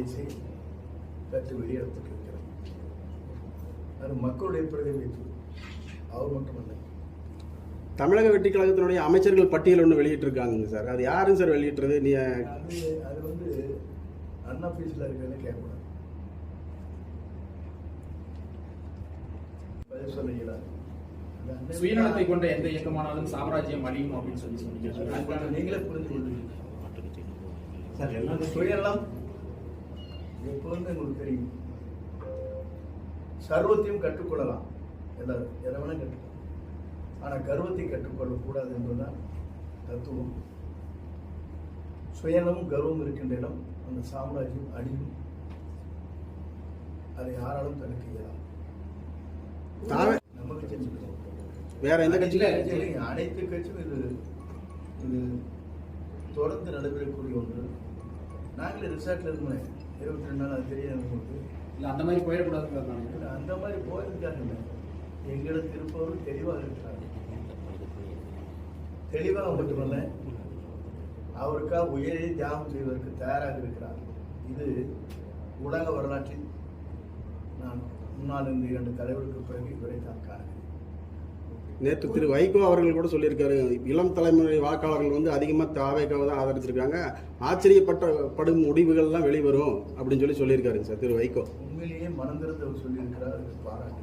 இசை கற்று வெளியிடப்பட்டிருக்கிறது. அது மக்களுடைய பிரதிநிதித்துவம், அவர் மட்டுமல்ல. தமிழக வெற்றி கழகத்தினுடைய அமைச்சர்கள் பட்டியல் ஒன்று வெளியிட்டிருக்காங்க சார். அது யாரும் சார் வெளியிட்டுறது? நீ அது வந்து அன்ஆபீஸில் இருக்கிறத கேட்கக்கூடாது, பதில் சொல்ல இயலாது. சுயநலத்தை கொண்ட எந்த இயக்கமானாலும் சாம்ராஜ்யம் அழியும் அப்படின்னு சொன்னீங்க. நீங்களே புரிந்து கொள்வீங்க. சுயநலம் எப்போதுமே உங்களுக்கு தெரியும். சர்வத்தையும் கற்றுக்கொள்ளலாம், எல்லாரும் எதை வேணா கற்றுக்கலாம். ஆனால் கர்வத்தை கற்றுக்கொள்ளக்கூடாது என்பதுதான் தத்துவம். சுயநலமும் கர்வம் இருக்கின்ற இடம் அந்த சாம்ராஜ்யம் அழியும். அதை யாராலும் தடுக்க இயலாம். நமக்கு தெரிஞ்சுக்கணும். வேற எந்த கட்சியில அனைத்து கட்சியும் இது தொடர்ந்து நடைபெறக்கூடிய ஒன்று. நாங்களே ரிசார்ட்ல இருக்கோம் 22 நாள். அது தெரியாது உங்களுக்கு? இல்லை, அந்த மாதிரி போயிடக்கூடாது. அந்த மாதிரி போயிருக்காங்க. எங்களுக்கு இருப்பவர்கள் தெளிவாக இருக்கிறாங்க. தெளிவாக மட்டுமல்ல, அவருக்காக உயிரை தியாகம் செய்வதற்கு தயாராக இருக்கிறார். இது உலக வரலாற்றில் நான் முன்னால் இருந்து 2 தலைவருக்கு பிறகு இவரை தான் காணுகிறேன். நேற்று திரு வைகோ அவர்கள் கூட சொல்லியிருக்காரு, இளம் தலைமுறை வாக்காளர்கள் வந்து அதிகமாக தாவேக்காவை தான் ஆதரிச்சிருக்காங்க, ஆச்சரியப்படும் முடிவுகள்லாம் வெளிவரும் அப்படின்னு சொல்லியிருக்காருங்க சார் திரு வைகோ. உண்மையிலேயே மனந்திருந்து அவர் சொல்லியிருக்கிறார், பாராட்டு.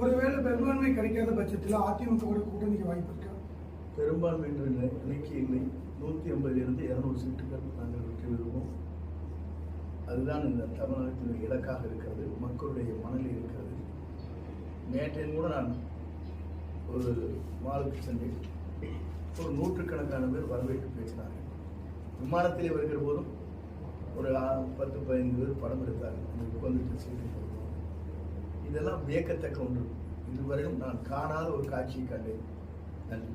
ஒருவேளை பெரும்பான்மை கிடைக்காத பட்சத்தில் அதிமுக கூட்டணிக்கு வாய்ப்பு இருக்கா? பெரும்பான்மை என்ற நிலைக்கு இல்லை. 180 200 சீட்டுகள் நாங்கள் வெற்றி பெறுவோம். அதுதான் இந்த தமிழகத்தின் இலக்காக இருக்கிறது, மக்களுடைய மனதில் இருக்கிறது. நேற்றையும் கூட நான் ஒரு மாலுக்கு சென்றேன். ஒரு 100கணக்கான பேர் வரவேற்று பேசினார்கள். விமானத்திலே வருகிற போதும் ஒரு 10-15 பேர் படம் எடுத்தார்கள். உட்கார்ந்துட்டு சீட்டு போடுவோம். இதெல்லாம் வியக்கத்தக்க ஒன்று. இதுவரையும் நான் காணாத ஒரு காட்சியை கண்டேன். நன்றி.